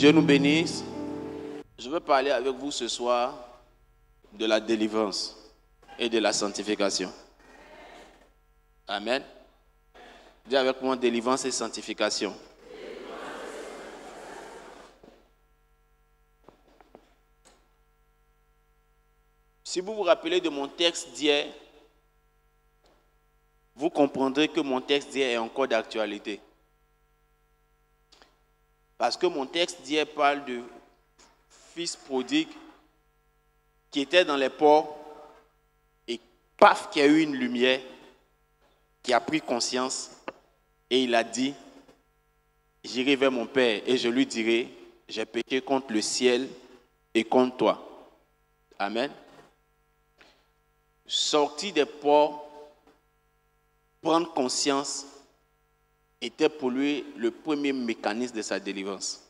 Dieu nous bénisse. Je veux parler avec vous ce soir de la délivrance et de la sanctification. Amen. Dis avec moi délivrance et sanctification. Si vous vous rappelez de mon texte d'hier, vous comprendrez que mon texte d'hier est encore d'actualité. Parce que mon texte d'hier parle de fils prodigue qui était dans les ports et paf, qu'il y a eu une lumière qui a pris conscience et il a dit, j'irai vers mon père et je lui dirai, j'ai péché contre le ciel et contre toi. Amen. Sorti des ports, prendre conscience était pour lui le premier mécanisme de sa délivrance.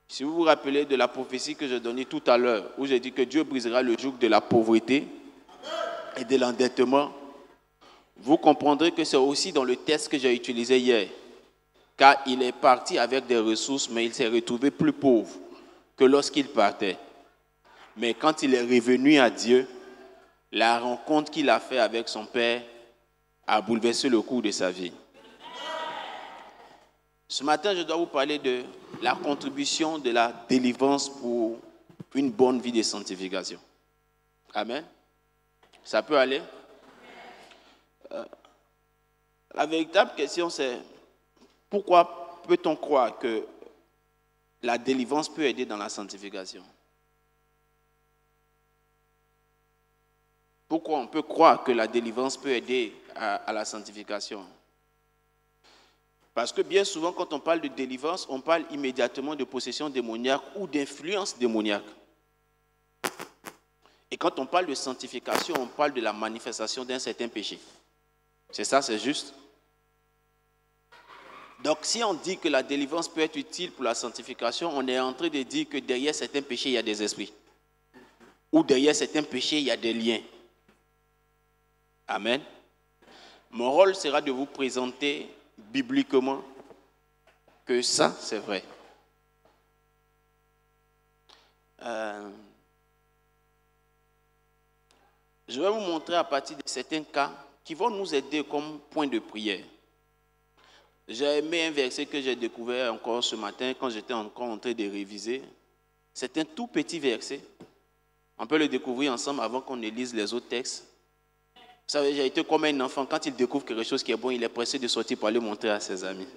Si vous vous rappelez de la prophétie que je donnais tout à l'heure, où j'ai dit que Dieu brisera le joug de la pauvreté et de l'endettement, vous comprendrez que c'est aussi dans le texte que j'ai utilisé hier. Car il est parti avec des ressources, mais il s'est retrouvé plus pauvre que lorsqu'il partait. Mais quand il est revenu à Dieu, la rencontre qu'il a faite avec son Père a bouleversé le cours de sa vie. Ce matin, je dois vous parler de la contribution de la délivrance pour une bonne vie de sanctification. Amen. Ça peut aller? La véritable question, c'est pourquoi peut-on croire que la délivrance peut aider dans la sanctification? Pourquoi on peut croire que la délivrance peut aider à la sanctification? Parce que bien souvent, quand on parle de délivrance, on parle immédiatement de possession démoniaque ou d'influence démoniaque. Et quand on parle de sanctification, on parle de la manifestation d'un certain péché. C'est ça, c'est juste? Donc, si on dit que la délivrance peut être utile pour la sanctification, on est en train de dire que derrière certains péchés, il y a des esprits. Ou derrière certains péchés, il y a des liens. Amen. Mon rôle sera de vous présenter bibliquement que ça, c'est vrai. Je vais vous montrer à partir de certains cas qui vont nous aider comme point de prière. J'ai aimé un verset que j'ai découvert encore ce matin quand j'étais encore en train de réviser. C'est un tout petit verset. On peut le découvrir ensemble avant qu'on ne lise les autres textes. Vous savez, j'ai été comme un enfant, quand il découvre quelque chose qui est bon, il est pressé de sortir pour aller montrer à ses amis.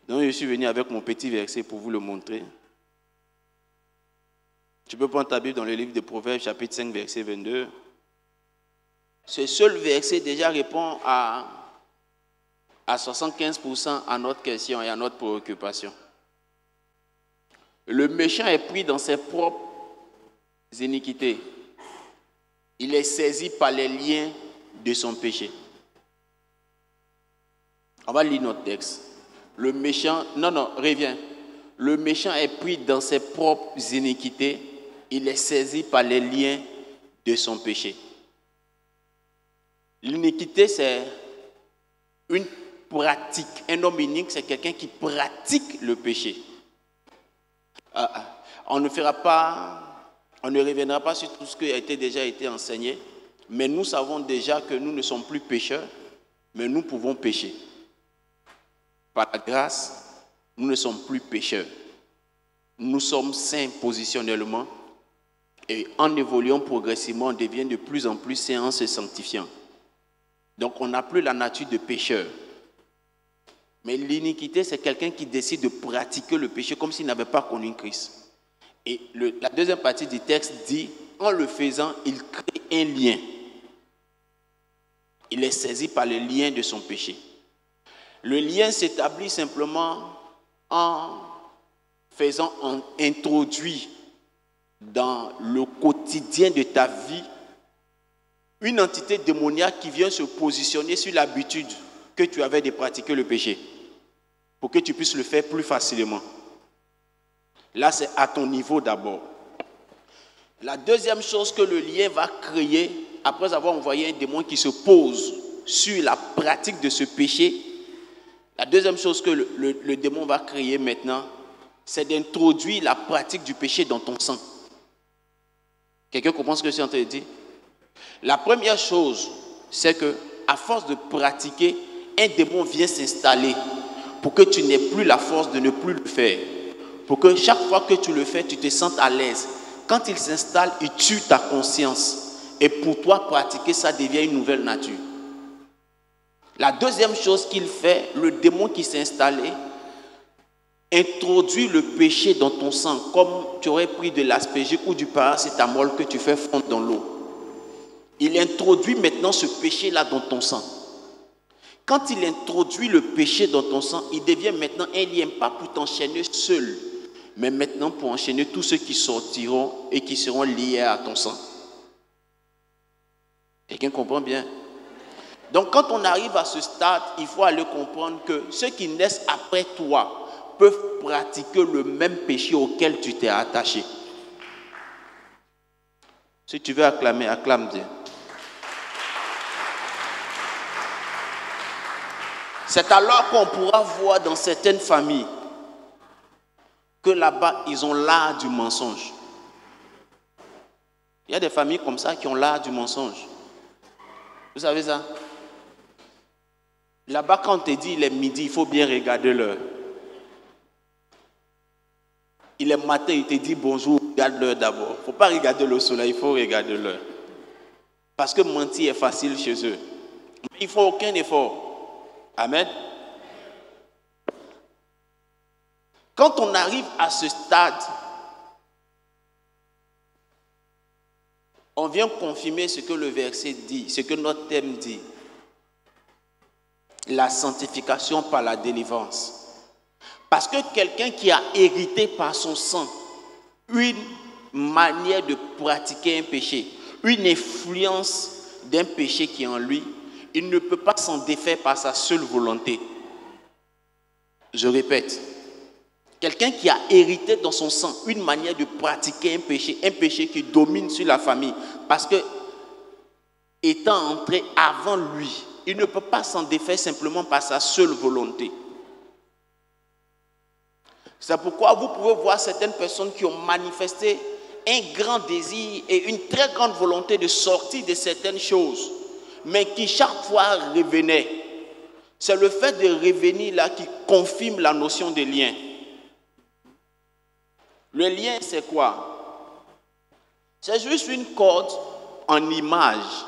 Donc je suis venu avec mon petit verset pour vous le montrer. Tu peux prendre ta Bible dans le livre de Proverbes, chapitre 5, verset 22. Ce seul verset déjà répond à 75% à notre question et à notre préoccupation. Le méchant est pris dans ses propres iniquités. Il est saisi par les liens de son péché. On va lire notre texte. Le méchant, reviens. Le méchant est pris dans ses propres iniquités. Il est saisi par les liens de son péché. L'iniquité, c'est une pratique. Un homme inique, c'est quelqu'un qui pratique le péché. On ne reviendra pas sur tout ce qui a déjà été enseigné, mais nous savons déjà que nous ne sommes plus pécheurs, mais nous pouvons pécher. Par la grâce, nous ne sommes plus pécheurs. Nous sommes saints positionnellement et en évoluant progressivement, on devient de plus en plus saints en se sanctifiant. Donc on n'a plus la nature de pécheur. Mais l'iniquité, c'est quelqu'un qui décide de pratiquer le péché comme s'il n'avait pas connu Christ. Et la deuxième partie du texte dit, en le faisant, il crée un lien. Il est saisi par le lien de son péché. Le lien s'établit simplement en faisant introduire dans le quotidien de ta vie une entité démoniaque qui vient se positionner sur l'habitude que tu avais de pratiquer le péché pour que tu puisses le faire plus facilement. Là, c'est à ton niveau d'abord. La deuxième chose que le lien va créer, après avoir envoyé un démon qui se pose sur la pratique de ce péché, la deuxième chose que le démon va créer maintenant, c'est d'introduire la pratique du péché dans ton sang. Quelqu'un comprend ce que je suis en train de dire? La première chose, c'est que à force de pratiquer, un démon vient s'installer pour que tu n'aies plus la force de ne plus le faire. Pour que chaque fois que tu le fais, tu te sentes à l'aise. Quand il s'installe, il tue ta conscience. Et pour toi, pratiquer, ça devient une nouvelle nature. La deuxième chose qu'il fait, le démon qui s'est installé, introduit le péché dans ton sang, comme tu aurais pris de l'aspégique ou du paracétamol que tu fais fondre dans l'eau. Il introduit maintenant ce péché-là dans ton sang. Quand il introduit le péché dans ton sang, il devient maintenant un lien, pas pour t'enchaîner seul, mais maintenant pour enchaîner tous ceux qui sortiront et qui seront liés à ton sang. Quelqu'un comprend bien? Donc quand on arrive à ce stade, il faut aller comprendre que ceux qui naissent après toi peuvent pratiquer le même péché auquel tu t'es attaché. Si tu veux acclamer, acclame Dieu. C'est alors qu'on pourra voir dans certaines familles que là-bas, ils ont l'art du mensonge. Il y a des familles comme ça qui ont l'art du mensonge. Vous savez ça? Là-bas, quand on te dit il est midi, il faut bien regarder l'heure. Il est matin, il te dit bonjour, regarde l'heure d'abord. Il ne faut pas regarder le soleil, il faut regarder l'heure. Parce que mentir est facile chez eux. Mais il ne faut aucun effort. Amen. Quand on arrive à ce stade, on vient confirmer ce que le verset dit, ce que notre thème dit. La sanctification par la délivrance. Parce que quelqu'un qui a hérité par son sang une manière de pratiquer un péché, une influence d'un péché qui est en lui, il ne peut pas s'en défaire par sa seule volonté. Je répète, quelqu'un qui a hérité dans son sang une manière de pratiquer un péché qui domine sur la famille, parce que étant entré avant lui, il ne peut pas s'en défaire simplement par sa seule volonté. C'est pourquoi vous pouvez voir certaines personnes qui ont manifesté un grand désir et une très grande volonté de sortir de certaines choses, mais qui chaque fois revenaient. C'est le fait de revenir là qui confirme la notion de lien. Le lien, c'est quoi? C'est juste une corde en image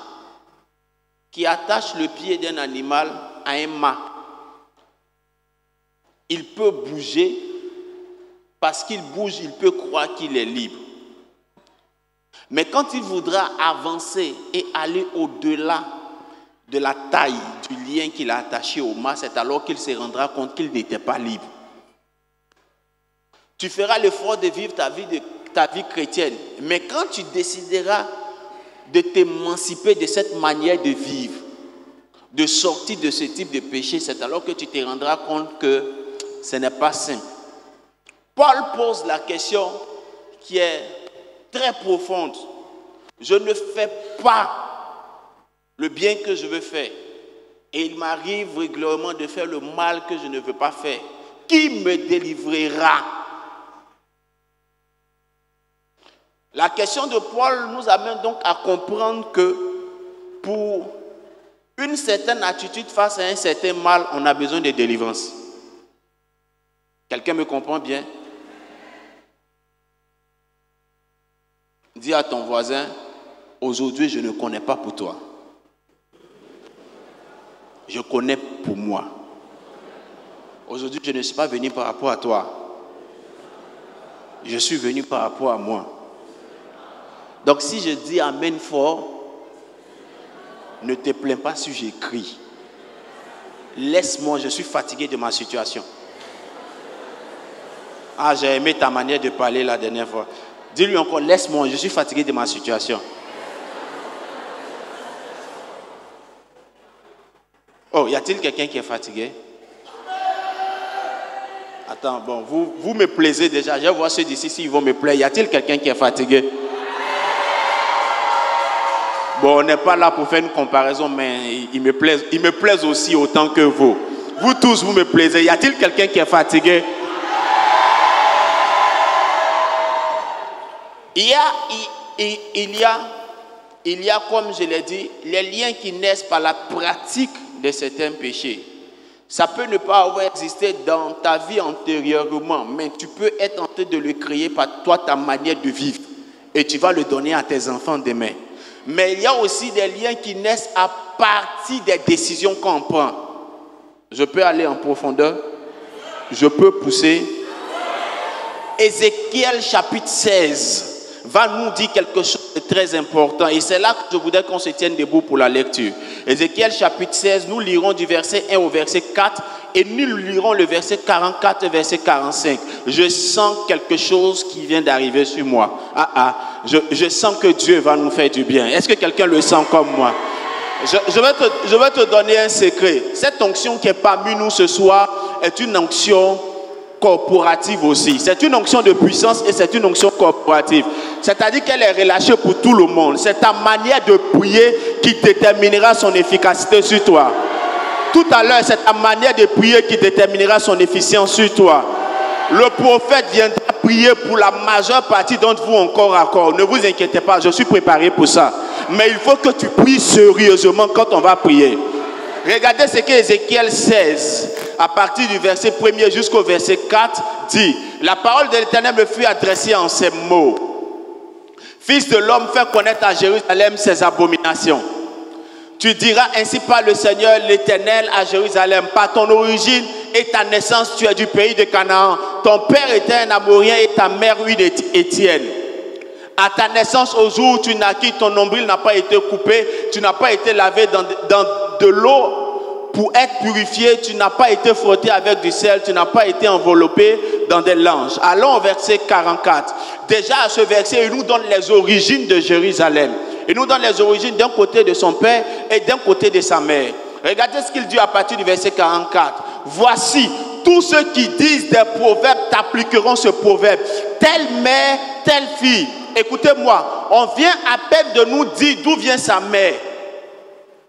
qui attache le pied d'un animal à un mât. Il peut bouger. Parce qu'il bouge, il peut croire qu'il est libre. Mais quand il voudra avancer et aller au-delà de la taille du lien qu'il a attaché au mât, c'est alors qu'il se rendra compte qu'il n'était pas libre. Tu feras l'effort de vivre ta vie chrétienne. Mais quand tu décideras de t'émanciper de cette manière de vivre, de sortir de ce type de péché, c'est alors que tu te rendras compte que ce n'est pas simple. Paul pose la question qui est très profonde. Je ne fais pas le bien que je veux faire. Et il m'arrive régulièrement de faire le mal que je ne veux pas faire. Qui me délivrera? La question de Paul nous amène donc à comprendre que pour une certaine attitude face à un certain mal, on a besoin de délivrance. Quelqu'un me comprend bien? Dis à ton voisin, aujourd'hui je ne connais pas pour toi. Je connais pour moi. Aujourd'hui je ne suis pas venu par rapport à toi. Je suis venu par rapport à moi. Donc si je dis amen fort, ne te plains pas si j'écris. Laisse-moi, je suis fatigué de ma situation. Ah, j'ai aimé ta manière de parler la dernière fois. Dis-lui encore, laisse-moi, je suis fatigué de ma situation. Oh, y a-t-il quelqu'un qui est fatigué? Attends, bon, vous me plaisez déjà. Je vais voir ceux d'ici s'ils vont me plaire. Y a-t-il quelqu'un qui est fatigué? Bon, on n'est pas là pour faire une comparaison, mais ils me plaisent aussi autant que vous. Vous tous, vous me plaisez. Y a-t-il quelqu'un qui est fatigué? Il y a, comme je l'ai dit, les liens qui naissent par la pratique de certains péchés. Ça peut ne pas avoir existé dans ta vie antérieurement, mais tu peux être en train de le créer par toi, ta manière de vivre. Et tu vas le donner à tes enfants demain. Mais il y a aussi des liens qui naissent à partir des décisions qu'on prend. Je peux aller en profondeur? Je peux pousser? Ézéchiel chapitre 16 va nous dire quelque chose de très important. Et c'est là que je voudrais qu'on se tienne debout pour la lecture. Ézéchiel chapitre 16, nous lirons du verset 1 au verset 4 et nous lirons le verset 44 et verset 45. Je sens quelque chose qui vient d'arriver sur moi. Je sens que Dieu va nous faire du bien. Est-ce que quelqu'un le sent comme moi? Je vais te donner un secret. Cette onction qui est parmi nous ce soir est une onction corporative aussi. C'est une onction de puissance et c'est une onction corporative. C'est-à-dire qu'elle est relâchée pour tout le monde. C'est ta manière de prier qui déterminera son efficacité sur toi. Tout à l'heure, c'est ta manière de prier qui déterminera son efficience sur toi. Le prophète viendra prier pour la majeure partie d'entre vous encore à corps. Ne vous inquiétez pas, je suis préparé pour ça. Mais il faut que tu pries sérieusement quand on va prier. Regardez ce que Ézéchiel 16, à partir du verset 1er jusqu'au verset 4, dit. La parole de l'Éternel me fut adressée en ces mots. Fils de l'homme, fais connaître à Jérusalem ses abominations. Tu diras ainsi par le Seigneur l'Éternel à Jérusalem. Par ton origine et ta naissance, tu es du pays de Canaan. Ton père était un Amorien et ta mère une Étienne. À ta naissance, au jour où tu naquis, ton nombril n'a pas été coupé, tu n'as pas été lavé dans de l'eau pour être purifié, tu n'as pas été frotté avec du sel, tu n'as pas été enveloppé dans des langes. Allons au verset 44. Déjà à ce verset, il nous donne les origines de Jérusalem. Il nous donne les origines d'un côté de son père et d'un côté de sa mère. Regardez ce qu'il dit à partir du verset 44. Voici, tous ceux qui disent des proverbes t'appliqueront ce proverbe. Telle mère, telle fille. Écoutez-moi, on vient à peine de nous dire d'où vient sa mère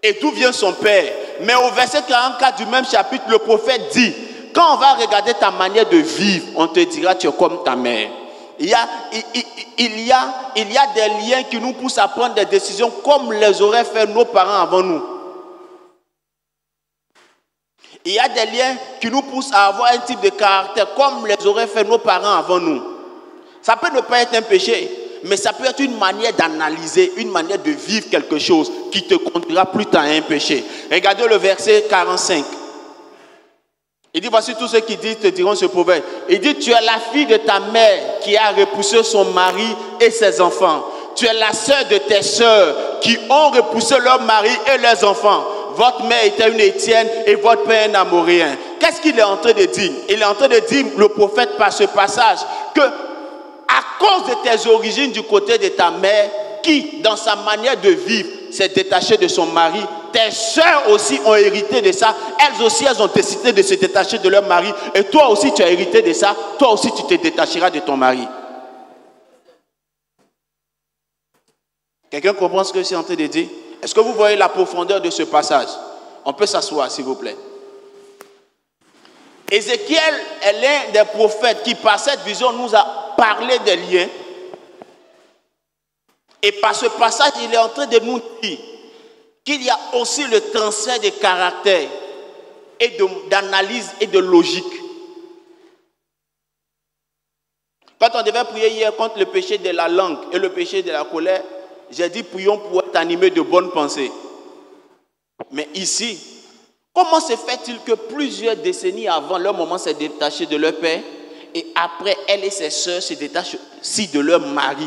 et d'où vient son père. Mais au verset 44 du même chapitre, le prophète dit, quand on va regarder ta manière de vivre, on te dira tu es comme ta mère. Il y a des liens qui nous poussent à prendre des décisions comme les auraient fait nos parents avant nous. Il y a des liens qui nous poussent à avoir un type de caractère comme les auraient fait nos parents avant nous. Ça peut ne pas être un péché, mais ça peut être une manière d'analyser, une manière de vivre quelque chose qui te conduira plus tard à un péché. Regardez le verset 45. Il dit, voici tous ceux qui disent, te diront ce proverbe. Il dit, tu es la fille de ta mère qui a repoussé son mari et ses enfants. Tu es la sœur de tes sœurs qui ont repoussé leur mari et leurs enfants. Votre mère était une Étienne et votre père un Amoréen. Qu'est-ce qu'il est en train de dire? Il est en train de dire, le prophète, par ce passage, que à cause de tes origines du côté de ta mère, qui, dans sa manière de vivre, s'est détachée de son mari, tes sœurs aussi ont hérité de ça. Elles aussi, elles ont décidé de se détacher de leur mari. Et toi aussi, tu as hérité de ça. Toi aussi, tu te détacheras de ton mari. Quelqu'un comprend ce que je suis en train de dire? Est-ce que vous voyez la profondeur de ce passage? On peut s'asseoir, s'il vous plaît. Ézéchiel est l'un des prophètes qui, par cette vision, nous a parlé des liens. Et par ce passage, il est en train de nous dire qu'il y a aussi le transfert de caractère et d'analyse et de logique. Quand on devait prier hier contre le péché de la langue et le péché de la colère, j'ai dit prions pour être animés de bonnes pensées. Mais ici, comment se fait-il que plusieurs décennies avant, leur maman s'est détachée de leur père et après, elle et ses sœurs se détachent aussi de leur mari?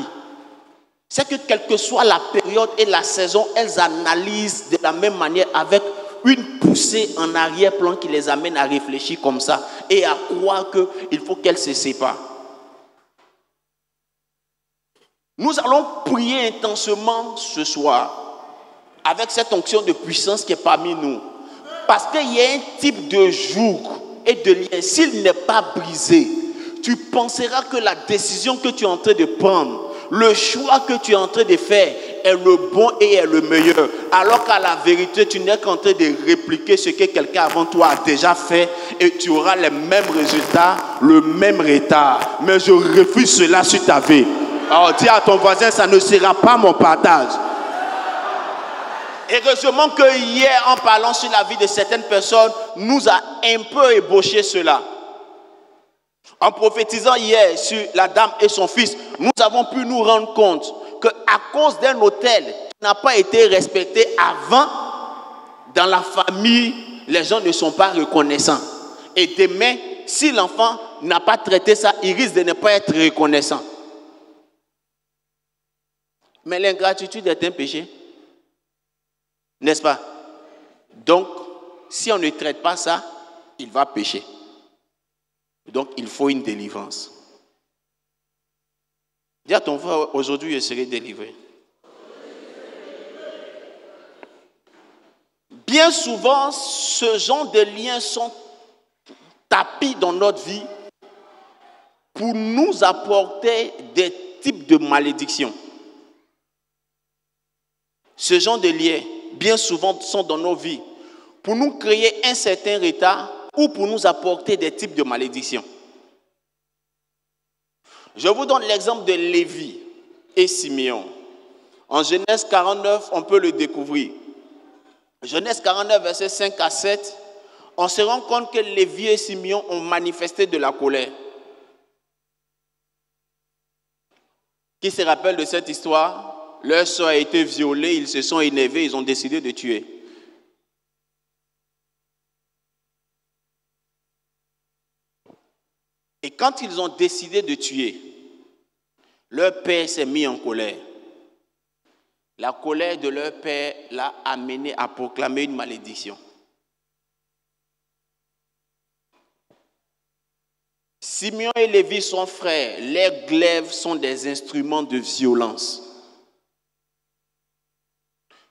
C'est que quelle que soit la période et la saison, elles analysent de la même manière avec une poussée en arrière-plan qui les amène à réfléchir comme ça et à croire qu'il faut qu'elles se séparent. Nous allons prier intensément ce soir avec cette onction de puissance qui est parmi nous. Parce qu'il y a un type de joug et de lien. S'il n'est pas brisé, tu penseras que la décision que tu es en train de prendre, le choix que tu es en train de faire est le bon et est le meilleur. Alors qu'à la vérité, tu n'es qu'en train de répliquer ce que quelqu'un avant toi a déjà fait et tu auras les mêmes résultats, le même retard. Mais je refuse cela sur ta vie. Alors dis à ton voisin, ça ne sera pas mon partage. Heureusement que hier, en parlant sur la vie de certaines personnes, nous a un peu ébauché cela. En prophétisant hier sur la dame et son fils, nous avons pu nous rendre compte qu'à cause d'un hôtel qui n'a pas été respecté avant, dans la famille, les gens ne sont pas reconnaissants. Et demain, si l'enfant n'a pas traité ça, il risque de ne pas être reconnaissant. Mais l'ingratitude est un péché. N'est-ce pas? Donc, si on ne traite pas ça, il va pécher. Donc, il faut une délivrance. Dis à ton frère, aujourd'hui, je serai délivré. Bien souvent, ce genre de liens sont tapis dans notre vie pour nous apporter des types de malédictions. Ce genre de liens, bien souvent, sont dans nos vies pour nous créer un certain retard ou pour nous apporter des types de malédictions. Je vous donne l'exemple de Lévi et Simeon. En Genèse 49, on peut le découvrir. Genèse 49, versets 5 à 7, on se rend compte que Lévi et Simeon ont manifesté de la colère. Qui se rappelle de cette histoire? Leur sœur a été violée, ils se sont énervés, ils ont décidé de tuer. Et quand ils ont décidé de tuer, leur père s'est mis en colère. La colère de leur père l'a amené à proclamer une malédiction. Simeon et Lévi sont frères. Leurs glaives sont des instruments de violence.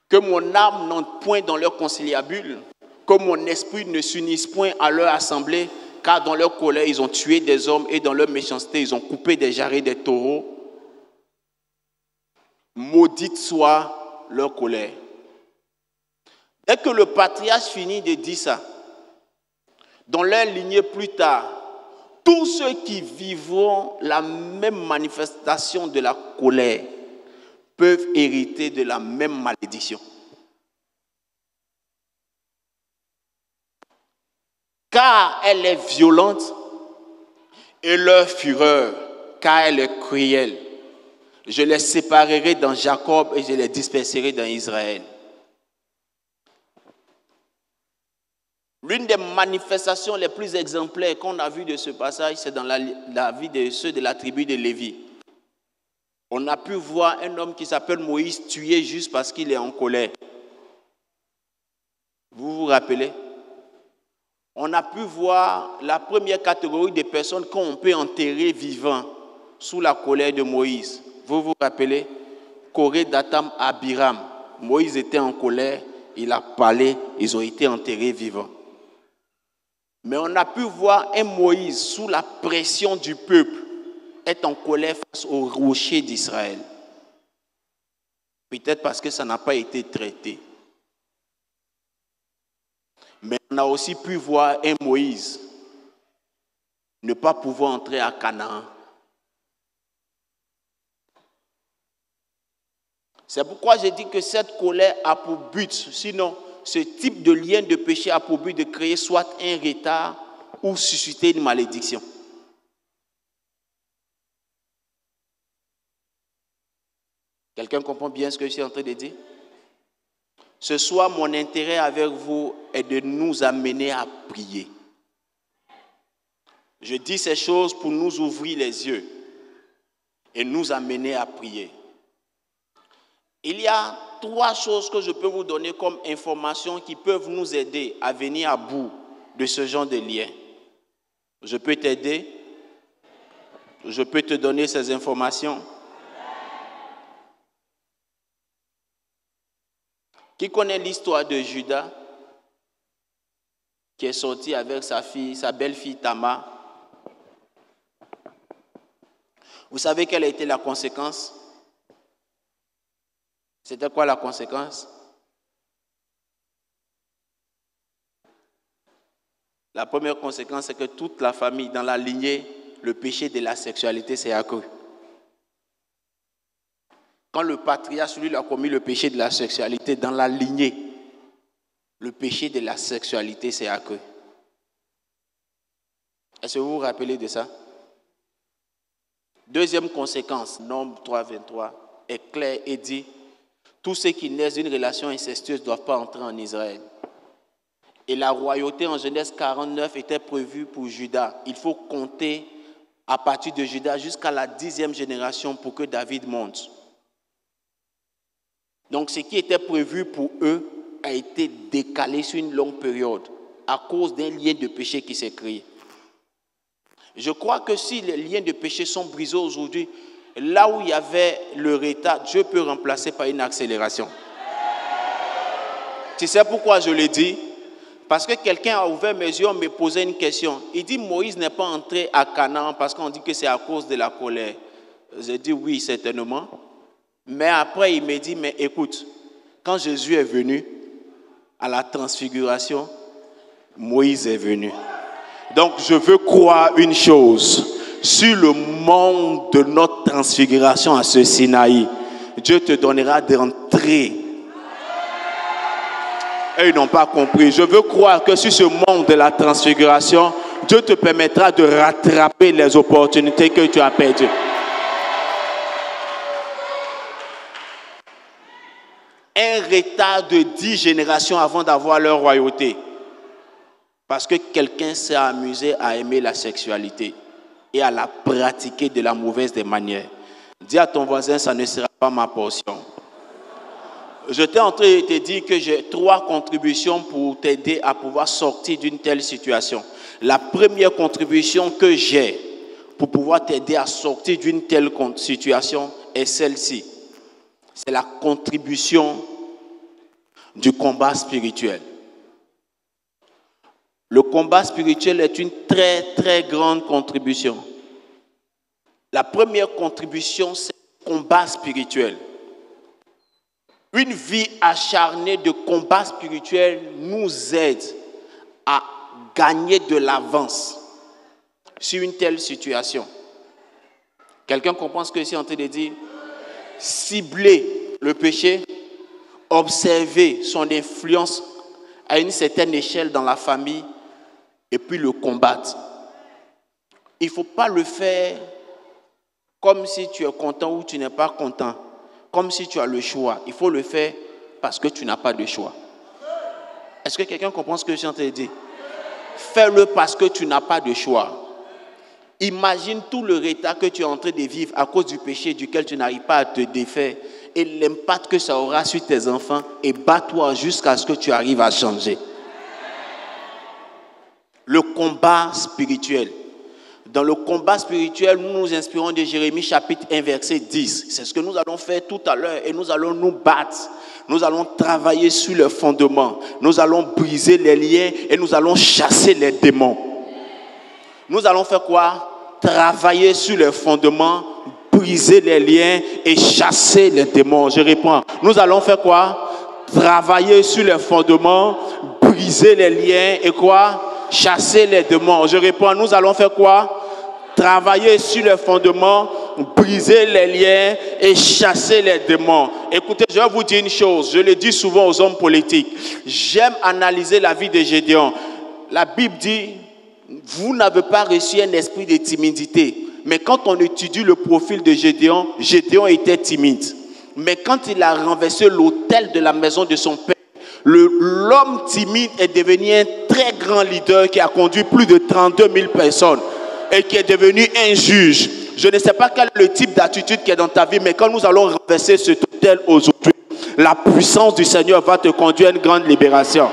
Que mon âme n'entre point dans leur conciliabule, que mon esprit ne s'unisse point à leur assemblée, car dans leur colère, ils ont tué des hommes et dans leur méchanceté, ils ont coupé des jarrets des taureaux. Maudite soit leur colère. Dès que le patriarche finit de dire ça, dans leur lignée plus tard, tous ceux qui vivront la même manifestation de la colère peuvent hériter de la même malédiction. Car elle est violente et leur fureur, car elle est cruelle. Je les séparerai dans Jacob et je les disperserai dans Israël. L'une des manifestations les plus exemplaires qu'on a vues de ce passage, c'est dans la vie de ceux de la tribu de Lévi. On a pu voir un homme qui s'appelle Moïse tué juste parce qu'il est en colère. Vous vous rappelez? On a pu voir la première catégorie de personnes qu'on peut enterrer vivants sous la colère de Moïse. Vous vous rappelez? Coré, Datam, Abiram. Moïse était en colère, il a parlé, ils ont été enterrés vivants. Mais on a pu voir un Moïse sous la pression du peuple être en colère face au rocher d'Israël. Peut-être parce que ça n'a pas été traité. Mais on a aussi pu voir un Moïse ne pas pouvoir entrer à Canaan. C'est pourquoi je dis que cette colère a pour but, sinon ce type de lien de péché a pour but de créer soit un retard ou susciter une malédiction. Quelqu'un comprend bien ce que je suis en train de dire? Ce soir, mon intérêt avec vous est de nous amener à prier. Je dis ces choses pour nous ouvrir les yeux et nous amener à prier. Il y a 3 choses que je peux vous donner comme information qui peuvent nous aider à venir à bout de ce genre de lien. Je peux t'aider. Je peux te donner ces informations. Qui connaît l'histoire de Judas qui est sorti avec sa belle-fille Tamar? Vous savez quelle a été la conséquence? C'était quoi la conséquence? La première conséquence, c'est que toute la famille, dans la lignée, le péché de la sexualité s'est accru. Quand le patriarche, lui, a commis le péché de la sexualité dans la lignée, le péché de la sexualité s'est accru. Est-ce que vous vous rappelez de ça? Deuxième conséquence, Nombre 3, 23, est clair et dit, tous ceux qui naissent d'une relation incestueuse ne doivent pas entrer en Israël. Et la royauté en Genèse 49 était prévue pour Juda. Il faut compter à partir de Juda jusqu'à la 10e génération pour que David monte. Donc ce qui était prévu pour eux a été décalé sur une longue période à cause d'un lien de péché qui s'est créé. Je crois que si les liens de péché sont brisés aujourd'hui, là où il y avait le retard, Dieu peut remplacer par une accélération. Tu sais pourquoi je le dis? Parce que quelqu'un a ouvert mes yeux, me posait une question. Il dit Moïse n'est pas entré à Canaan parce qu'on dit que c'est à cause de la colère. J'ai dit oui, certainement. Mais après, il me dit, mais écoute, quand Jésus est venu à la transfiguration, Moïse est venu. Donc, je veux croire une chose. Sur le mont de notre transfiguration à ce Sinaï, Dieu te donnera d'entrer. Et ils n'ont pas compris. Je veux croire que sur ce mont de la transfiguration, Dieu te permettra de rattraper les opportunités que tu as perdues. Un retard de 10 générations avant d'avoir leur royauté. Parce que quelqu'un s'est amusé à aimer la sexualité et à la pratiquer de la mauvaise des manières. Dis à ton voisin, ça ne sera pas ma portion. J'étais en train de te dire que j'ai 3 contributions pour t'aider à pouvoir sortir d'une telle situation. La première contribution que j'ai pour pouvoir t'aider à sortir d'une telle situation est celle-ci. C'est la contribution du combat spirituel. Le combat spirituel est une très, très grande contribution. La première contribution, c'est le combat spirituel. Une vie acharnée de combat spirituel nous aide à gagner de l'avance sur une telle situation. Quelqu'un comprend ce que je suis en train de dire? Cibler le péché, observer son influence à une certaine échelle dans la famille et puis le combattre. Il ne faut pas le faire comme si tu es content ou tu n'es pas content, comme si tu as le choix. Il faut le faire parce que tu n'as pas de choix. Est-ce que quelqu'un comprend ce que je suis en train de dire? Fais-le parce que tu n'as pas de choix. Imagine tout le retard que tu es en train de vivre à cause du péché duquel tu n'arrives pas à te défaire et l'impact que ça aura sur tes enfants et bats-toi jusqu'à ce que tu arrives à changer. Le combat spirituel. Dans le combat spirituel, nous nous inspirons de Jérémie chapitre 1 verset 10. C'est ce que nous allons faire tout à l'heure et nous allons nous battre. Nous allons travailler sur le fondement. Nous allons briser les liens et nous allons chasser les démons. Nous allons faire quoi? Travailler sur le fondement, briser les liens et chasser les démons. Je réponds. Nous allons faire quoi? Travailler sur le fondement, briser les liens et quoi? Chasser les démons. Je réponds, nous allons faire quoi? Travailler sur le fondement, briser les liens et chasser les démons. Écoutez, je vais vous dire une chose, je le dis souvent aux hommes politiques. J'aime analyser la vie de Gédéon. La Bible dit, vous n'avez pas reçu un esprit de timidité. Mais quand on étudie le profil de Gédéon, Gédéon était timide. Mais quand il a renversé l'autel de la maison de son père, l'homme timide est devenu un très grand leader qui a conduit plus de 32 000 personnes et qui est devenu un juge. Je ne sais pas quel est le type d'attitude qui est dans ta vie, mais quand nous allons renverser ce autel aujourd'hui, la puissance du Seigneur va te conduire à une grande libération.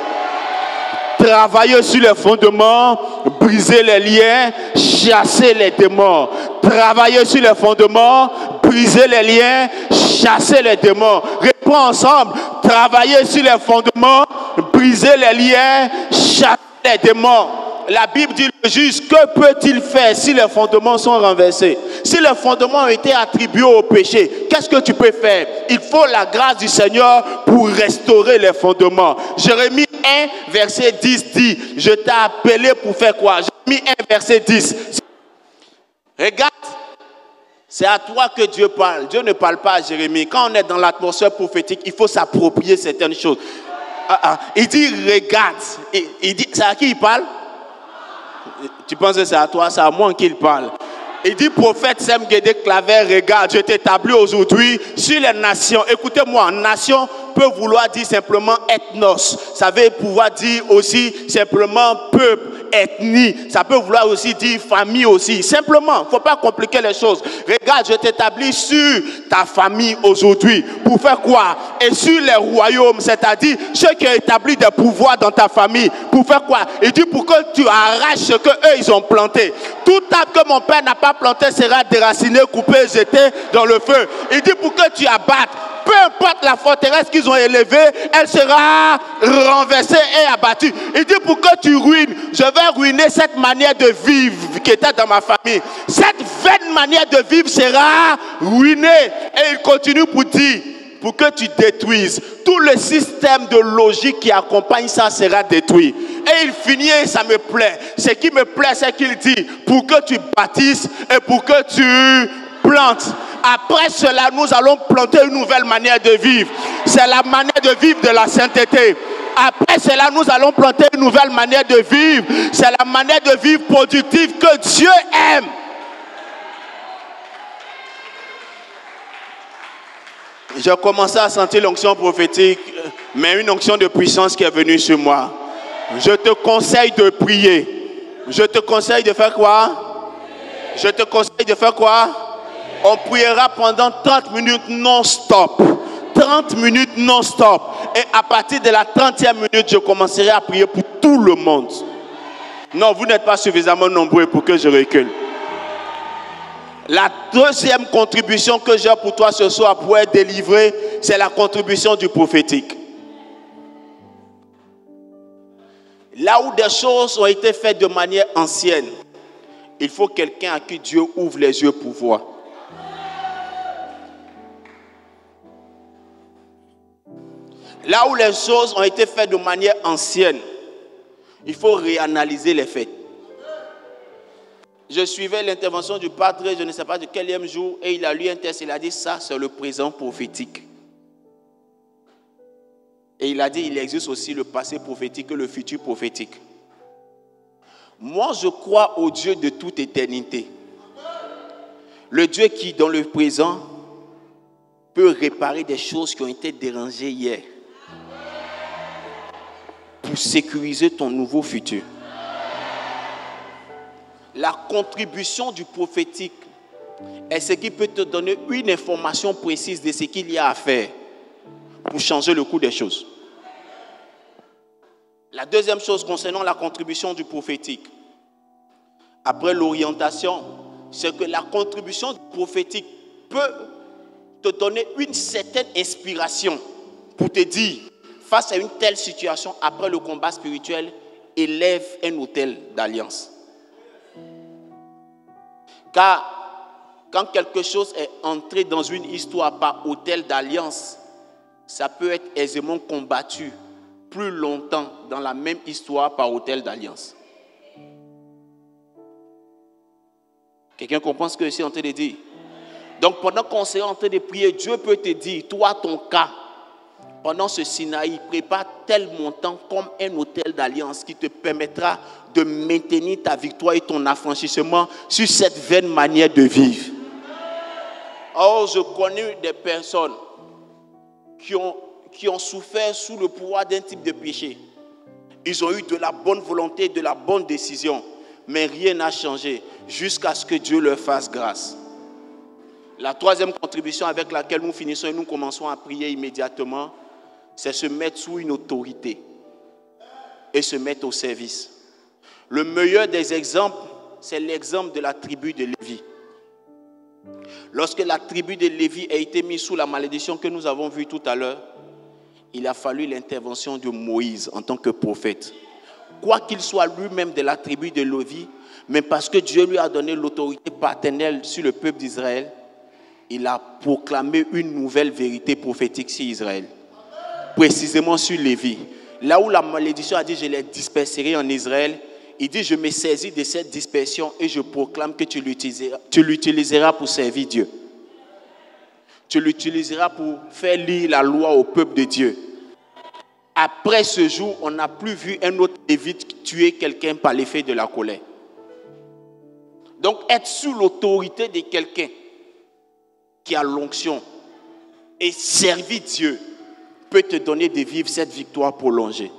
Travailler sur les fondements, briser les liens, chasser les démons. Travailler sur les fondements, briser les liens, chasser les démons. Réponds ensemble. Travailler sur les fondements, briser les liens, chasser les démons. La Bible dit, le juge, que peut-il faire si les fondements sont renversés? Si les fondements ont été attribués au péché, qu'est-ce que tu peux faire? Il faut la grâce du Seigneur pour restaurer les fondements. Jérémie 1, verset 10 dit, je t'ai appelé pour faire quoi? Jérémie 1, verset 10. Regarde, C'est à toi que Dieu parle. Dieu ne parle pas à Jérémie. Quand on est dans l'atmosphère prophétique, il faut s'approprier certaines choses. Il dit regarde. Il dit, c'est à qui il parle? Tu penses que c'est à toi? C'est à moi qu'il parle. Il dit prophète Sem Guédé Claver, regarde, je t'établis aujourd'hui sur les nations. Écoutez-moi, nation peut vouloir dire simplement ethnos. Ça veut pouvoir dire aussi simplement peuple, ethnie. Ça peut vouloir aussi dire famille aussi. Simplement, il ne faut pas compliquer les choses. Regarde, je t'établis sur ta famille aujourd'hui. Pour faire quoi? Et sur les royaumes, c'est-à-dire ceux qui ont établi des pouvoirs dans ta famille. Pour faire quoi? Il dit pour que tu arraches ce qu'eux ils ont planté. Tout arbre que mon père n'a pas planté sera déraciné, coupé, jeté dans le feu. Il dit pour que tu abattes. Peu importe la forteresse qu'ils ont élevée, elle sera renversée et abattue. Il dit pour que tu ruines, je vais ruiner cette manière de vivre qui était dans ma famille. Cette vaine manière de vivre sera ruinée. Et il continue pour dire, pour que tu détruises. Tout le système de logique qui accompagne ça sera détruit. Et il finit et ça me plaît. Ce qui me plaît, c'est qu'il dit, pour que tu bâtisses et pour que tu plantes. Après cela, nous allons planter une nouvelle manière de vivre. C'est la manière de vivre de la sainteté. Après cela, nous allons planter une nouvelle manière de vivre. C'est la manière de vivre productive que Dieu aime. J'ai commencé à sentir l'onction prophétique, mais une onction de puissance qui est venue sur moi. Je te conseille de prier. Je te conseille de faire quoi? Je te conseille de faire quoi? On priera pendant 30 minutes non-stop. 30 minutes non-stop. Et à partir de la 30e minute, je commencerai à prier pour tout le monde. Non, vous n'êtes pas suffisamment nombreux pour que je recule. La deuxième contribution que j'ai pour toi ce soir pour être délivré, c'est la contribution du prophétique. Là où des choses ont été faites de manière ancienne, il faut quelqu'un à qui Dieu ouvre les yeux pour voir. Là où les choses ont été faites de manière ancienne, il faut réanalyser les faits. Je suivais l'intervention du pâtre, je ne sais pas de quel jour, et il a lu un texte, il a dit ça c'est le présent prophétique. Et il a dit il existe aussi le passé prophétique et le futur prophétique. Moi je crois au Dieu de toute éternité. Le Dieu qui dans le présent peut réparer des choses qui ont été dérangées hier. Pour sécuriser ton nouveau futur. La contribution du prophétique est ce qui peut te donner une information précise de ce qu'il y a à faire pour changer le cours des choses. La deuxième chose concernant la contribution du prophétique, après l'orientation, c'est que la contribution du prophétique peut te donner une certaine inspiration pour te dire, face à une telle situation, après le combat spirituel, élève un autel d'alliance. Car quand quelque chose est entré dans une histoire par autel d'alliance, ça peut être aisément combattu plus longtemps dans la même histoire par autel d'alliance. Quelqu'un comprend ce que je suis en train de dire? Donc pendant qu'on est en train de prier, Dieu peut te dire, toi ton cas, pendant ce Sinaï, prépare tel montant comme un autel d'alliance qui te permettra de maintenir ta victoire et ton affranchissement sur cette vaine manière de vivre. Or, je connais des personnes qui ont souffert sous le pouvoir d'un type de péché. Ils ont eu de la bonne volonté, de la bonne décision, mais rien n'a changé jusqu'à ce que Dieu leur fasse grâce. La troisième contribution avec laquelle nous finissons et nous commençons à prier immédiatement, c'est se mettre sous une autorité et se mettre au service. Le meilleur des exemples, c'est l'exemple de la tribu de Lévi. Lorsque la tribu de Lévi a été mise sous la malédiction que nous avons vue tout à l'heure, il a fallu l'intervention de Moïse en tant que prophète. Quoi qu'il soit lui-même de la tribu de Lévi, mais parce que Dieu lui a donné l'autorité paternelle sur le peuple d'Israël, il a proclamé une nouvelle vérité prophétique sur Israël. Précisément sur Lévi. Là où la malédiction a dit je les disperserai en Israël, Il dit, je me saisis de cette dispersion et je proclame que tu l'utiliseras pour servir Dieu. Tu l'utiliseras pour faire lire la loi au peuple de Dieu. Après ce jour, on n'a plus vu un autre Lévite tuer quelqu'un par l'effet de la colère. Donc, être sous l'autorité de quelqu'un qui a l'onction et servir Dieu peut te donner de vivre cette victoire prolongée.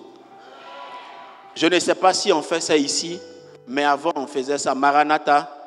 Je ne sais pas si on fait ça ici, mais avant on faisait ça. Maranatha.